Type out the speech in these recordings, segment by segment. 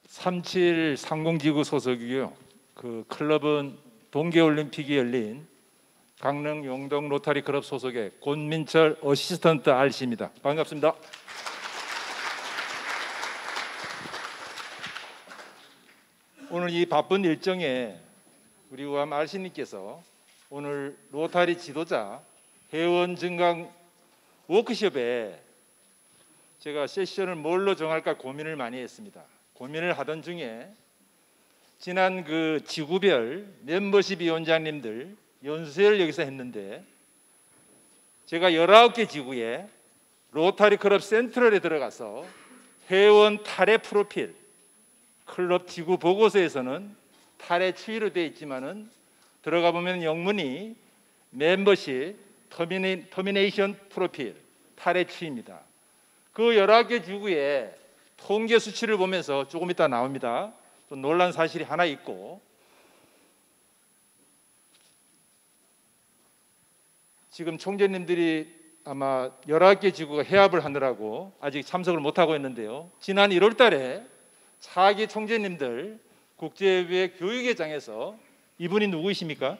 3730지구 소속이고요. 그 클럽은 동계올림픽이 열린 강릉 용동 로타리 클럽 소속의 권민철 어시스턴트 RC입니다. 반갑습니다. 오늘 이 바쁜 일정에 우리 우암 RC님께서 오늘 로타리 지도자 회원 증강 워크숍에 제가 세션을 뭘로 정할까 고민을 많이 했습니다. 고민을 하던 중에 지난 그 지구별 멤버십 위원장님들 연수회를 여기서 했는데 제가 19개 지구에 로타리 클럽 센트럴에 들어가서 회원 탈의 프로필, 클럽 지구 보고서에서는 탈의 추이로 되어 있지만은 들어가 보면 영문이 멤버십 터미네이션 프로필, 탈의 추이입니다. 그 19개 지구의 통계 수치를 보면서 조금 이따 나옵니다. 또 놀란 사실이 하나 있고, 지금 총재님들이 아마 19개 지구가 해합을 하느라고 아직 참석을 못하고 있는데요. 지난 1월 달에 4기 총재님들 국제외 교육회장에서 이분이 누구이십니까?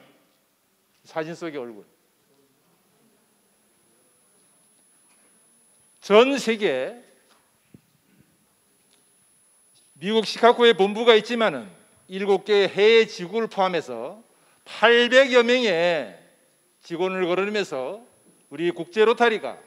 사진 속의 얼굴. 전 세계 미국 시카고에 본부가 있지만은 7개의 해외 지구를 포함해서 800여 명의 직원을 거르면서 우리 국제 로타리가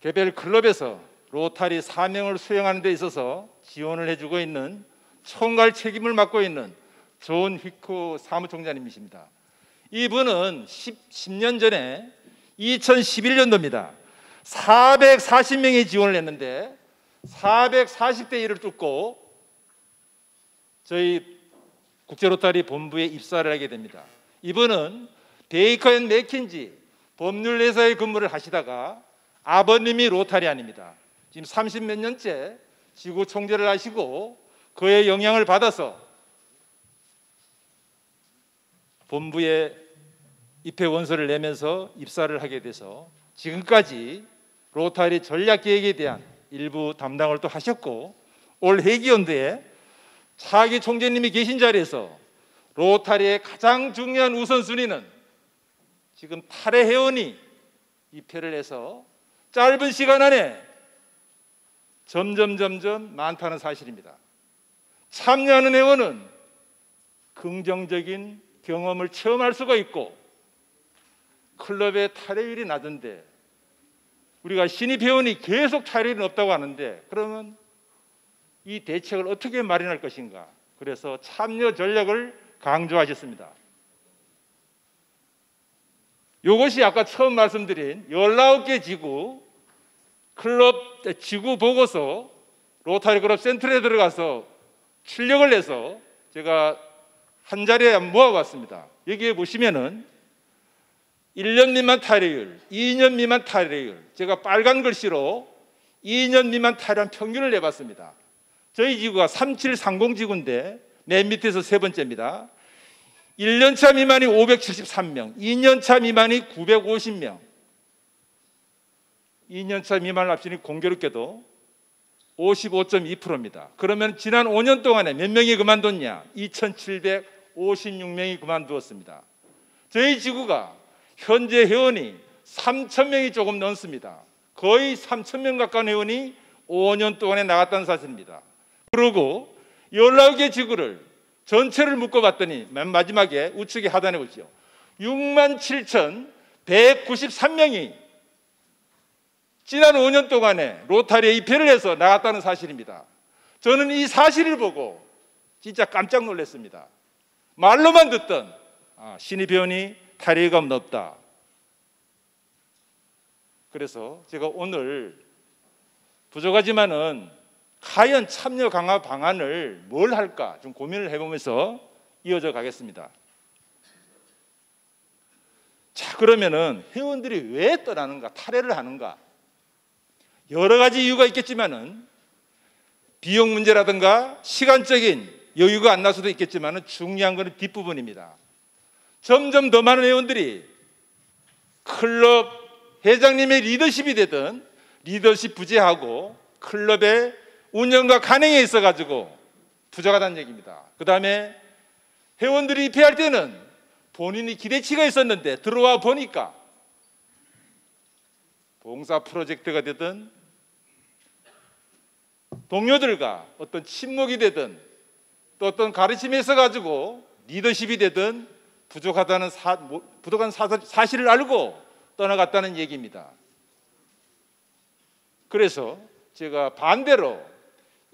개별 클럽에서 로타리 사명을 수행하는 데 있어서 지원을 해주고 있는 총괄 책임을 맡고 있는 존 휘코 사무총장님이십니다. 이분은 10년 전에 2011년도입니다. 440명의 지원을 했는데 440대 1을 뚫고 저희 국제로타리 본부에 입사를 하게 됩니다. 이분은 베이커 앤 맥킨지 법률회사에 근무를 하시다가 아버님이 로타리안입니다. 지금 30몇 년째 지구 총재를 하시고 그의 영향을 받아서 본부에 입회 원서를 내면서 입사를 하게 돼서 지금까지 로타리 전략 계획에 대한 일부 담당을 또 하셨고, 올 회기연도에 차기 총재님이 계신 자리에서 로타리의 가장 중요한 우선순위는 지금 탈의 회원이 입회를 해서 짧은 시간 안에 점점 많다는 사실입니다. 참여하는 회원은 긍정적인 경험을 체험할 수가 있고 클럽의 탈의율이 낮은데 우리가 신입 회원이 계속 탈의율이 없다고 하는데 그러면 이 대책을 어떻게 마련할 것인가? 그래서 참여 전략을 강조하셨습니다. 이것이 아까 처음 말씀드린 19개 지구 클럽 지구 보고서 로타리 클럽 센트럴에 들어가서 출력을 해서 제가 한 자리에 모아봤습니다. 여기에 보시면은 1년 미만 탈의율, 2년 미만 탈의율, 제가 빨간 글씨로 2년 미만 탈의율 평균을 내봤습니다. 저희 지구가 3730지구인데 맨 밑에서 세 번째입니다. 1년차 미만이 573명, 2년차 미만이 950명, 2년차 미만을 합치니 공교롭게도 55.2%입니다. 그러면 지난 5년 동안에 몇 명이 그만뒀냐? 2756명이 그만두었습니다. 저희 지구가 현재 회원이 3,000명이 조금 넘습니다. 거의 3,000명 가까운 회원이 5년 동안에 나갔다는 사실입니다. 그리고 19개 지구를 전체를 묶어봤더니 맨 마지막에 우측에 하단에 보시죠. 67,193명이 지난 5년 동안에 로타리에 입회를 해서 나갔다는 사실입니다. 저는 이 사실을 보고 진짜 깜짝 놀랐습니다. 말로만 듣던 신입 회원이 탈의가 없다. 그래서 제가 오늘 부족하지만은 과연 참여 강화 방안을 뭘 할까 좀 고민을 해보면서 이어져 가겠습니다. 자, 그러면은 회원들이 왜 떠나는가, 탈회를 하는가? 여러 가지 이유가 있겠지만은 비용 문제라든가 시간적인 여유가 안 날 수도 있겠지만은 중요한 것은 뒷부분입니다. 점점 더 많은 회원들이 클럽 회장님의 리더십이 되든 리더십 부재하고 클럽의 운영과 간행에 있어가지고 부족하다는 얘기입니다. 그 다음에 회원들이 입회할 때는 본인이 기대치가 있었는데 들어와 보니까 봉사 프로젝트가 되든 동료들과 어떤 친목이 되든 또 어떤 가르침에 있어가지고 리더십이 되든 부족한 사실을 알고 떠나갔다는 얘기입니다. 그래서 제가 반대로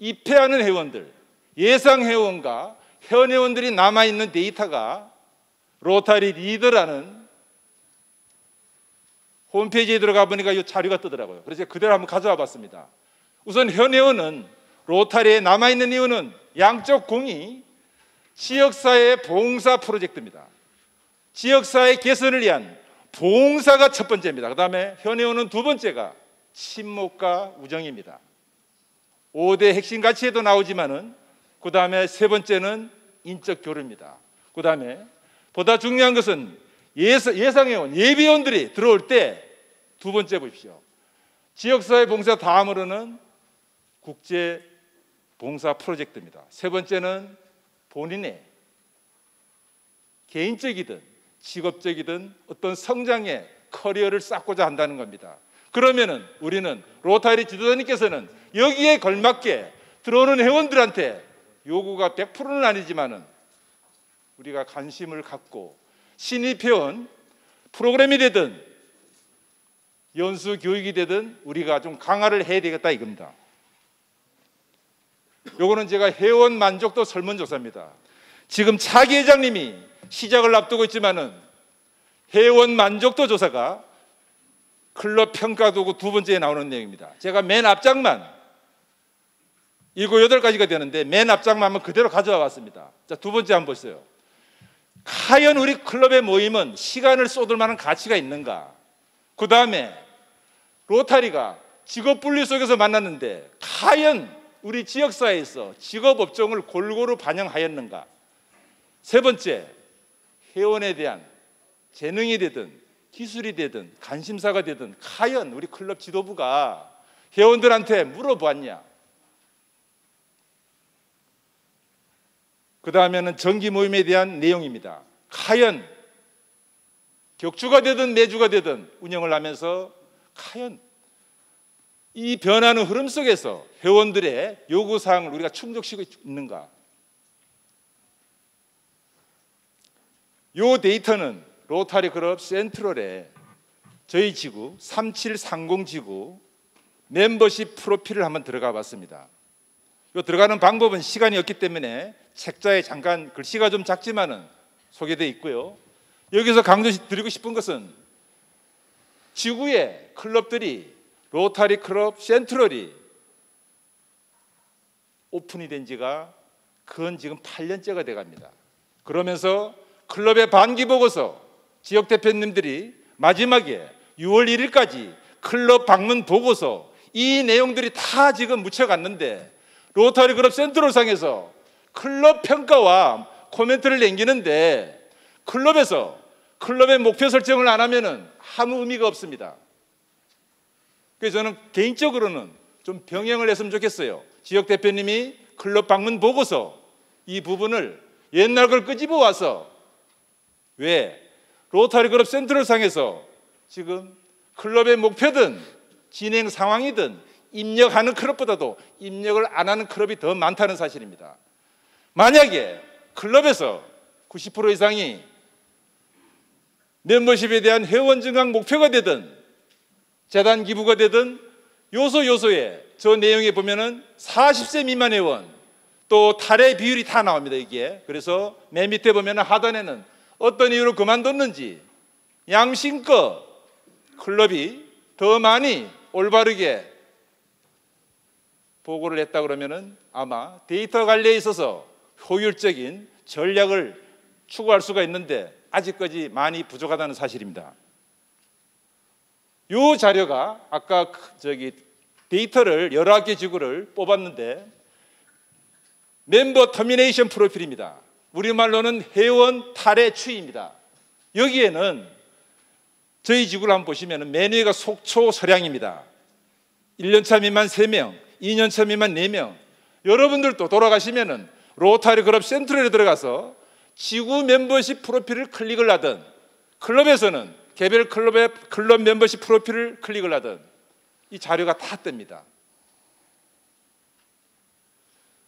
입회하는 회원들, 예상 회원과 현 회원들이 남아있는 데이터가 로타리 리더라는 홈페이지에 들어가 보니까 이 자료가 뜨더라고요. 그래서 제가 그대로 한번 가져와 봤습니다. 우선 현 회원은 로타리에 남아있는 이유는 양쪽 공이 지역사회 봉사 프로젝트입니다. 지역사회 개선을 위한 봉사가 첫 번째입니다. 그 다음에 현 회원은 두 번째가 친목과 우정입니다. 5대 핵심 가치에도 나오지만은 그 다음에 세 번째는 인적 교류입니다. 그 다음에 보다 중요한 것은 예상회원, 예비원들이 들어올 때 두 번째 보십시오. 지역사회 봉사 다음으로는 국제 봉사 프로젝트입니다. 세 번째는 본인의 개인적이든 직업적이든 어떤 성장의 커리어를 쌓고자 한다는 겁니다. 그러면은 우리는 로타리 지도자님께서는 여기에 걸맞게 들어오는 회원들한테 요구가 100%는 아니지만은 우리가 관심을 갖고 신입 회원 프로그램이 되든 연수 교육이 되든 우리가 좀 강화를 해야 되겠다 이겁니다. 요거는 제가 회원 만족도 설문조사입니다. 지금 차기 회장님이 시작을 앞두고 있지만은 회원 만족도 조사가 클럽 평가도구 두 번째에 나오는 내용입니다. 제가 맨 앞장만 7, 8가지가 되는데 맨 앞장만 한번 그대로 가져와 봤습니다. 자, 두 번째 한번 보세요. 과연 우리 클럽의 모임은 시간을 쏟을 만한 가치가 있는가? 그 다음에 로타리가 직업 분리 속에서 만났는데 과연 우리 지역사회에서 직업 업종을 골고루 반영하였는가? 세 번째, 회원에 대한 재능이 되든 기술이 되든 관심사가 되든 과연 우리 클럽 지도부가 회원들한테 물어보았냐? 그 다음에는 정기 모임에 대한 내용입니다. 과연 격주가 되든 매주가 되든 운영을 하면서 과연 이 변하는 흐름 속에서 회원들의 요구사항을 우리가 충족시키고 있는가? 이 데이터는 로타리 클럽 센트럴에 저희 지구 3730 지구 멤버십 프로필을 한번 들어가 봤습니다. 이 들어가는 방법은 시간이 없기 때문에 책자에 잠깐 글씨가 좀 작지만은 소개되어 있고요. 여기서 강조드리고 싶은 것은 지구의 클럽들이 로타리 클럽 센트럴이 오픈이 된 지가 그건 지금 8년째가 돼갑니다. 그러면서 클럽의 반기 보고서 지역 대표님들이 마지막에 6월 1일까지 클럽 방문 보고서 이 내용들이 다 지금 묻혀갔는데 로타리 클럽 센트럴상에서 클럽 평가와 코멘트를 남기는데 클럽에서 클럽의 목표 설정을 안 하면은 아무 의미가 없습니다. 그래서 저는 개인적으로는 좀 병행을 했으면 좋겠어요. 지역 대표님이 클럽 방문 보고서 이 부분을 옛날 걸 끄집어 와서 왜 로타리 클럽 센트럴상에서 지금 클럽의 목표든 진행 상황이든 입력하는 클럽보다도 입력을 안 하는 클럽이 더 많다는 사실입니다. 만약에 클럽에서 90% 이상이 멤버십에 대한 회원 증강 목표가 되든 재단 기부가 되든 요소에 저 내용에 보면은 40세 미만 회원 또 탈의 비율이 다 나옵니다. 이게 그래서 맨 밑에 보면은 하단에는 어떤 이유로 그만뒀는지 양심껏 클럽이 더 많이 올바르게 보고를 했다 그러면은 아마 데이터 관리에 있어서 효율적인 전략을 추구할 수가 있는데 아직까지 많이 부족하다는 사실입니다. 이 자료가 아까 데이터를 11개 지구를 뽑았는데 멤버 터미네이션 프로필입니다. 우리말로는 회원 탈의 추이입니다. 여기에는 저희 지구를 한번 보시면 맨 위가 속초 서량입니다. 1년차 미만 3명, 2년차 미만 4명. 여러분들도 돌아가시면은 로타리 클럽 센트럴에 들어가서 지구 멤버십 프로필을 클릭을 하든, 클럽에서는 개별 클럽의 클럽 멤버십 프로필을 클릭을 하든 이 자료가 다 뜹니다.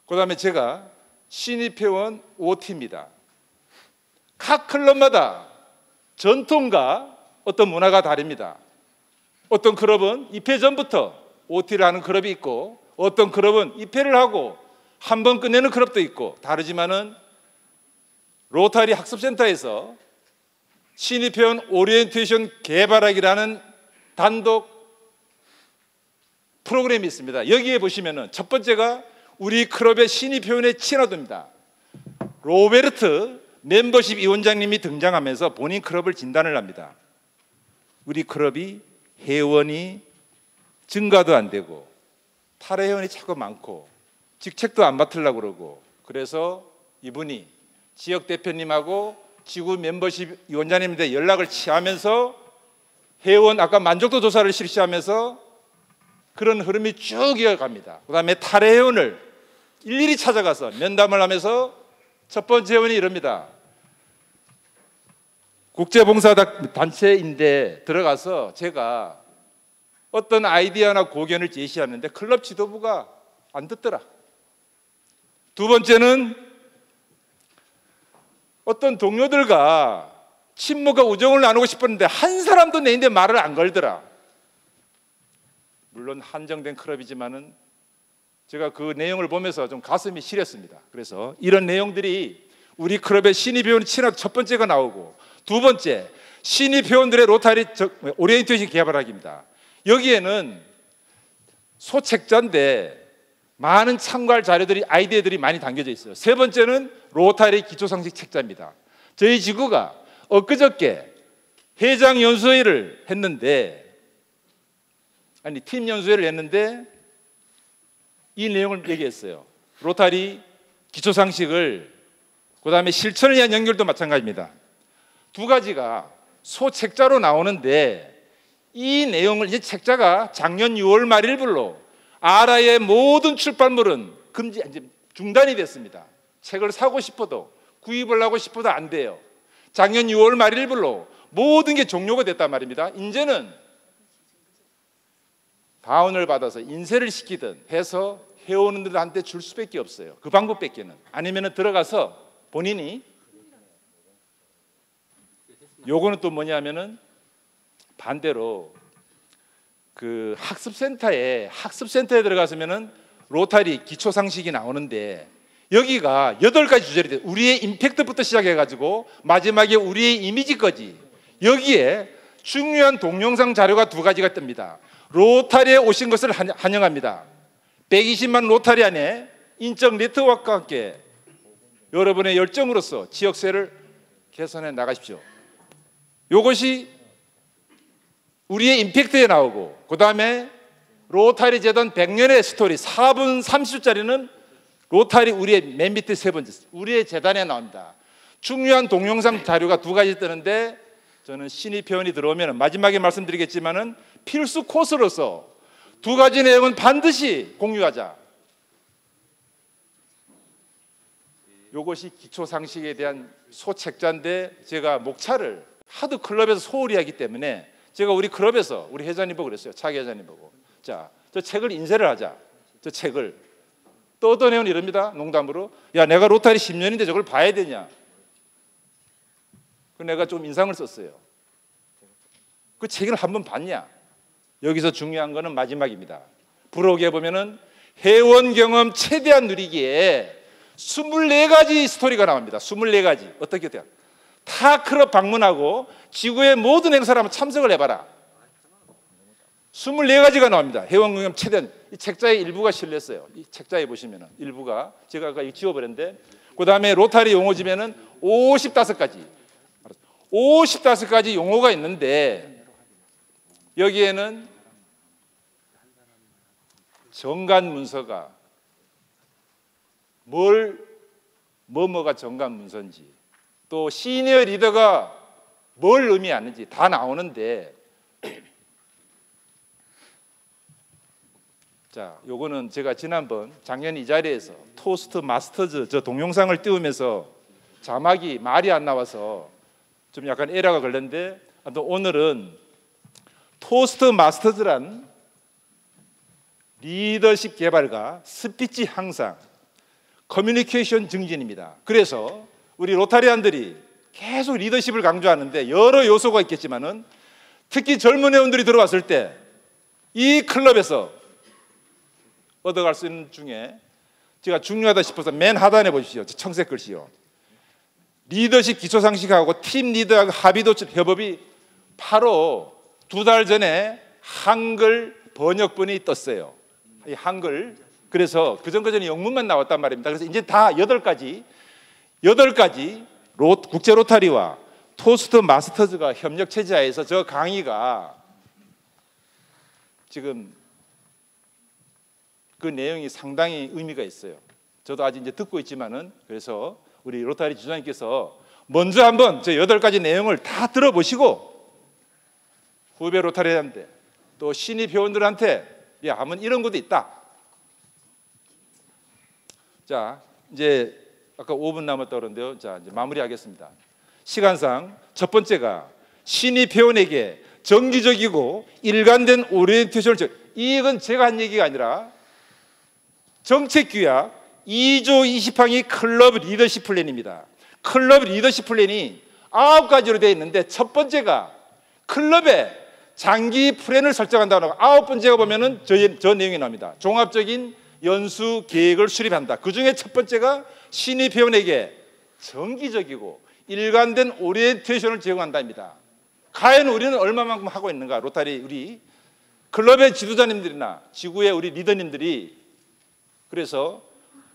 그 다음에 제가 신입회원 OT입니다. 각 클럽마다 전통과 어떤 문화가 다릅니다. 어떤 클럽은 입회 전부터 OT를 하는 클럽이 있고, 어떤 클럽은 입회를 하고 한 번 끝내는 클럽도 있고 다르지만은 로타리 학습센터에서 신입회원 오리엔테이션 개발하기라는 단독 프로그램이 있습니다. 여기에 보시면은 첫 번째가 우리 클럽의 신입회원의 친화도입니다. 로베르트 멤버십 위원장님이 등장하면서 본인 클럽을 진단을 합니다. 우리 클럽이 회원이 증가도 안 되고 탈회 회원이 자꾸 많고 직책도 안 맡으려고 그러고, 그래서 이분이 지역 대표님하고 지구 멤버십 위원장님한테 연락을 취하면서 회원 아까 만족도 조사를 실시하면서 그런 흐름이 쭉 이어갑니다. 그 다음에 탈회 회원을 일일이 찾아가서 면담을 하면서 첫 번째 회원이 이럽니다. 국제봉사단체인데 들어가서 제가 어떤 아이디어나 고견을 제시하는데 클럽 지도부가 안 듣더라. 두 번째는 어떤 동료들과 친목과 우정을 나누고 싶었는데 한 사람도 내인데 말을 안 걸더라. 물론 한정된 클럽이지만은 제가 그 내용을 보면서 좀 가슴이 시렸습니다. 그래서 이런 내용들이 우리 클럽의 신입회원 친학 첫 번째가 나오고, 두 번째 신입회원들의 로타리 오리엔테이션 개발하기입니다. 여기에는 소책자인데 많은 참고할 자료들이, 아이디어들이 많이 담겨져 있어요. 세 번째는 로타리 기초상식 책자입니다. 저희 지구가 엊그저께 회장 연수회를 했는데, 팀 연수회를 했는데 이 내용을 얘기했어요. 로타리 기초상식을, 그 다음에 실천을 위한 연결도 마찬가지입니다. 두 가지가 소책자로 나오는데 이 내용을, 이 책자가 작년 6월 말일부로 아라의 모든 출판물은 중단이 됐습니다. 책을 사고 싶어도 구입을 하고 싶어도 안 돼요. 작년 6월 말일부로 모든 게 종료가 됐단 말입니다. 이제는 다운을 받아서 인쇄를 시키든 해서 회원들한테 줄 수밖에 없어요. 그 방법밖에는. 아니면 들어가서 본인이, 요거는 또 뭐냐면은 반대로 그 학습센터에 들어가서면은 로타리 기초 상식이 나오는데 여기가 8가지 주제로 돼요. 우리의 임팩트부터 시작해가지고 마지막에 우리의 이미지까지, 여기에 중요한 동영상 자료가 2가지가 뜹니다. 로타리에 오신 것을 환영합니다. 120만 로타리 안에 인적 네트워크와 함께 여러분의 열정으로서 지역세를 개선해 나가십시오. 이것이 우리의 임팩트에 나오고, 그 다음에 로타리 재단 100년의 스토리 4분 30초짜리는 로타리 우리의 맨 밑에 세 번째 우리의 재단에 나옵니다. 중요한 동영상 자료가 2가지 뜨는데 저는 신입회원이 들어오면 마지막에 말씀드리겠지만은 필수 코스로서 2가지 내용은 반드시 공유하자. 이것이 기초상식에 대한 소책자인데, 제가 목차를 하도 클럽에서 소홀히 하기 때문에 제가 우리 클럽에서 우리 회장님 보고 그랬어요. 차기 회장님 보고, 자, 저 책을 인쇄를 하자. 저 책을. 또 어떤 회원이 이럽니다. 농담으로, 야, 내가 로타리 10년인데 저걸 봐야 되냐. 그 내가 좀 인상을 썼어요. 그 책을 한번 봤냐. 여기서 중요한 거는 마지막입니다. 부록에 보면은 회원 경험 최대한 누리기에 24가지 스토리가 나옵니다. 24가지. 어떻게 돼요? 타 클럽 방문하고 지구의 모든 행사를 한번 참석을 해봐라. 24가지가 나옵니다. 회원 경험 최대한. 이 책자의 일부가 실렸어요. 이 책자에 보시면은 일부가, 제가 아까 지워버렸는데, 그 다음에 로타리 용어집에는 55가지 용어가 있는데, 여기에는 정관 문서가 뭐가 정관 문서인지, 또 시니어 리더가 뭘 의미하는지 다 나오는데, 자, 요거는 제가 지난번 작년 이 자리에서 토스트 마스터즈 저 동영상을 띄우면서 자막이 말이 안 나와서 좀 약간 에러가 걸렸는데, 아무튼 오늘은 토스트 마스터즈란 리더십 개발과 스피치 향상, 커뮤니케이션 증진입니다. 그래서 우리 로타리안들이 계속 리더십을 강조하는데 여러 요소가 있겠지만은 특히 젊은 회원들이 들어왔을 때 이 클럽에서 얻어갈 수 있는 중에 제가 중요하다 싶어서 맨 하단에 보십시오. 청색 글씨요. 리더십 기초상식하고 팀 리더하고 합의도 협업이 바로 2달 전에 한글 번역본이 떴어요. 이 한글. 그래서 그전까지는 영문만 나왔단 말입니다. 그래서 이제 다 8가지 국제 로타리와 토스트 마스터즈가 협력 체제하에서 저 강의가 지금 그 내용이 상당히 의미가 있어요. 저도 아직 이제 듣고 있지만은, 그래서 우리 로타리 지도자님께서 먼저 한번 저 8가지 내용을 다 들어보시고 후배 로타리한테 또 신입 회원들한테 야, 한번 이런 것도 있다. 자, 이제 아까 5분 남았다 그러는데요. 자, 이제 마무리하겠습니다. 시간상 첫 번째가 신입 회원에게 정기적이고 일관된 오리엔테이션을 이건 제가 한 얘기가 아니라 정책규약 2조 20항이 클럽 리더십 플랜입니다. 클럽 리더십 플랜이 9가지로 되어 있는데 첫 번째가 클럽의 장기 플랜을 설정한다고 하고 9번째가 보면은 저 내용이 나옵니다. 종합적인 연수 계획을 수립한다. 그 중에 첫 번째가 신입 회원에게 정기적이고 일관된 오리엔테이션을 제공한다입니다. 과연 우리는 얼마만큼 하고 있는가? 로타리 우리 클럽의 지도자님들이나 지구의 우리 리더님들이. 그래서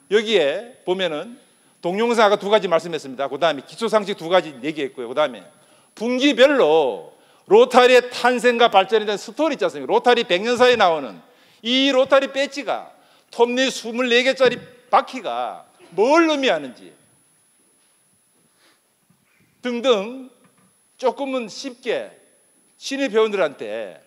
여기에 보면은 동영상 아까 2가지 말씀했습니다. 그 다음에 기초상식 2가지 얘기했고요. 그 다음에 분기별로 로타리의 탄생과 발전에 대한 스토리 있지 않습니까? 로타리 100년사에 나오는 이 로타리 배지가 톱니 24개짜리 바퀴가 뭘 의미하는지 등등 조금은 쉽게 신입 회원들한테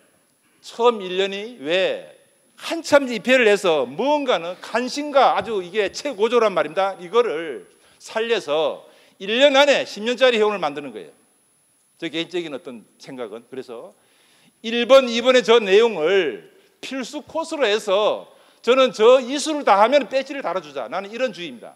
처음 1년이 왜 한참 입회를 해서 무언가는 관심과 아주 이게 최고조란 말입니다. 이거를 살려서 1년 안에 10년짜리 회원을 만드는 거예요. 저 개인적인 어떤 생각은. 그래서 1번, 2번의 저 내용을 필수 코스로 해서 저는 저 이수를 다 하면 배지를 달아주자. 나는 이런 주의입니다.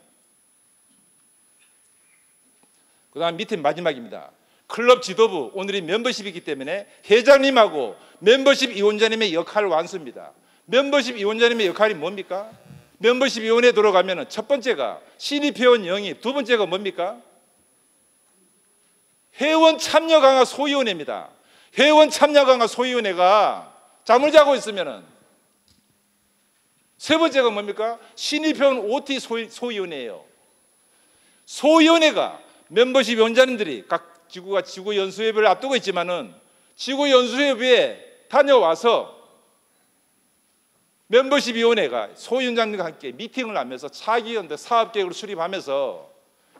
그 다음 밑에 마지막입니다. 클럽 지도부, 오늘이 멤버십이기 때문에 회장님하고 멤버십 위원장님의 역할 완수입니다. 멤버십 위원장님의 역할이 뭡니까? 멤버십 위원회에 들어가면 첫 번째가 신입 회원 영입, 두 번째가 뭡니까? 회원 참여 강화 소위원회입니다. 회원 참여 강화 소위원회가 잠을 자고 있으면은 세 번째가 뭡니까? 신입 회원 OT 소위원회예요. 소위원회가 멤버십 위원장님들이 각 지구가 지구 연수회를 앞두고 있지만은 지구 연수회에 다녀와서 멤버십 위원회가 소위원장님과 함께 미팅을 하면서 차기 연대 사업 계획을 수립하면서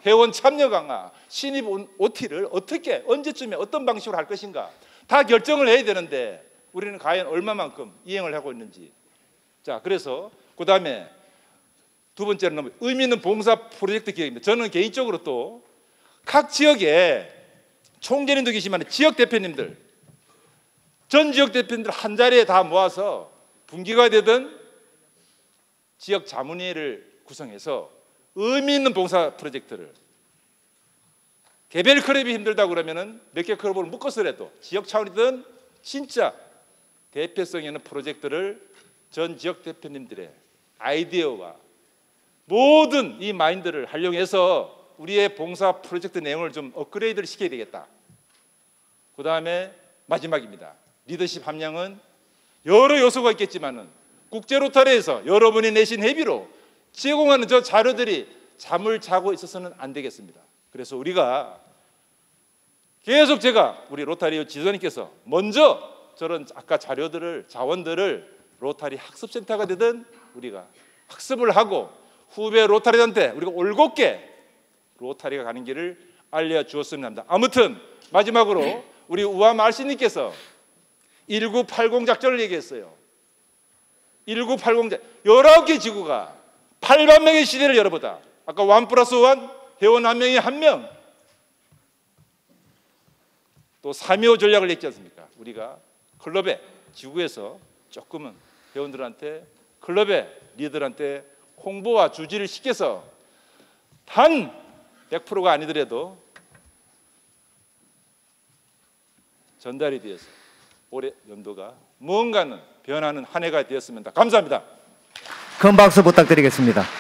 회원 참여 강화, 신입 OT를 어떻게 언제쯤에 어떤 방식으로 할 것인가 다 결정을 해야 되는데 우리는 과연 얼마만큼 이행을 하고 있는지. 자, 그래서 그 다음에 두 번째는 의미 있는 봉사 프로젝트 기획입니다. 저는 개인적으로 또 각 지역에 총재님도 계시지만 지역 대표님들, 전 지역 대표님들 한 자리에 다 모아서 분기가 되든 지역 자문회를 구성해서 의미 있는 봉사 프로젝트를, 개별 클럽이 힘들다고 그러면은 몇 개 클럽을 묶어서라도 지역 차원이든 진짜 대표성 있는 프로젝트를 전 지역 대표님들의 아이디어와 모든 이 마인드를 활용해서 우리의 봉사 프로젝트 내용을 좀 업그레이드를 시켜야 되겠다. 그 다음에 마지막입니다. 리더십 함량은 여러 요소가 있겠지만은 국제 로타리에서 여러분이 내신 회비로 제공하는 저 자료들이 잠을 자고 있어서는 안 되겠습니다. 그래서 우리가 계속 제가 우리 로타리 지도자님께서 먼저 저런 아까 자료들을 자원들을 로타리 학습센터가 되든 우리가 학습을 하고 후배 로타리한테 우리가 올곧게 로타리가 가는 길을 알려주었으면 합니다. 아무튼 마지막으로 우리 우암 RC님께서 1980 작전을 얘기했어요. 1980대 19개 지구가 8만 명의 시대를 열어보다. 아까 1+1 회원 한 명이 한 명. 또 3.25 전략을 냈지 않습니까? 우리가 클럽에 지구에서 조금은 회원들한테 클럽의 리더들한테 홍보와 주지를 시켜서 단 100%가 아니더라도 전달이 되어서 올해 연도가 무언가는 변하는 한 해가 되었으면 합니다. 감사합니다. 큰 박수 부탁드리겠습니다.